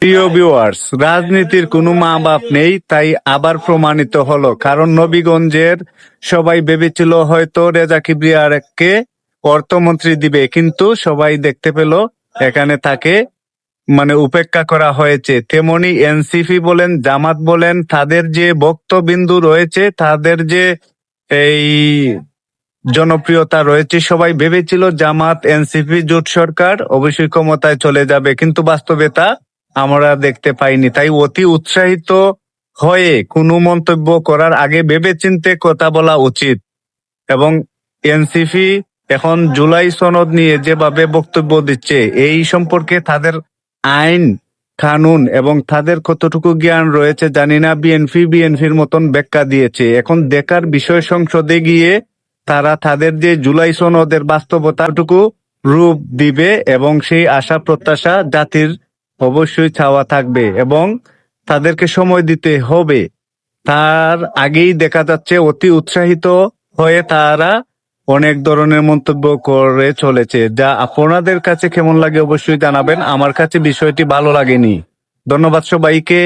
প্রিয় ভিউয়ার্স, রাজনীতির কোনো মা বাপ নেই, তাই আবার প্রমাণিত হলো। কারণ নবীগঞ্জের সবাই ভেবেছিল হয়তো রেজা কিবরিয়াকে অর্থমন্ত্রী দিবে, কিন্তু সবাই দেখতে পেল এখানে তাকে উপেক্ষা করা হয়েছে। তেমনি এনসিপি বলেন, জামাত বলেন, তাদের যে ভক্তবিন্দু রয়েছে, তাদের যে এই জনপ্রিয়তা রয়েছে, সবাই ভেবেছিল জামাত এনসিপি জোট সরকার অবশ্যই ক্ষমতায় চলে যাবে, কিন্তু বাস্তবে তা আমরা দেখতে পাইনি। তাই অতি উৎসাহিত হয়ে কোনো মন্তব্য করার আগে ভেবেচিন্তে কথা বলা উচিত। এবং এনসিপি এখন জুলাই সনদ নিয়ে যেভাবে বক্তব্য দিচ্ছে, এই সম্পর্কে তাদের আইন কানুন এবং তাদের কতটুকু জ্ঞান রয়েছে জানি না। বিএনপির মতন ব্যাখ্যা দিয়েছে। এখন দেখার বিষয় সংসদে গিয়ে তারা তাদের যে জুলাই সনদের বাস্তবতাটুকু রূপ দিবে, এবং সেই আশা প্রত্যাশা জাতির অবশ্যই চাওয়া থাকবে এবং তাদেরকে সময় দিতে হবে। তার আগেই দেখা যাচ্ছে অতি উৎসাহিত হয়ে তারা অনেক ধরনের মন্তব্য করে চলেছে, যা আপনাদের কাছে কেমন লাগে অবশ্যই জানাবেন। আমার কাছে বিষয়টি ভালো লাগেনি। ধন্যবাদ সবাইকে।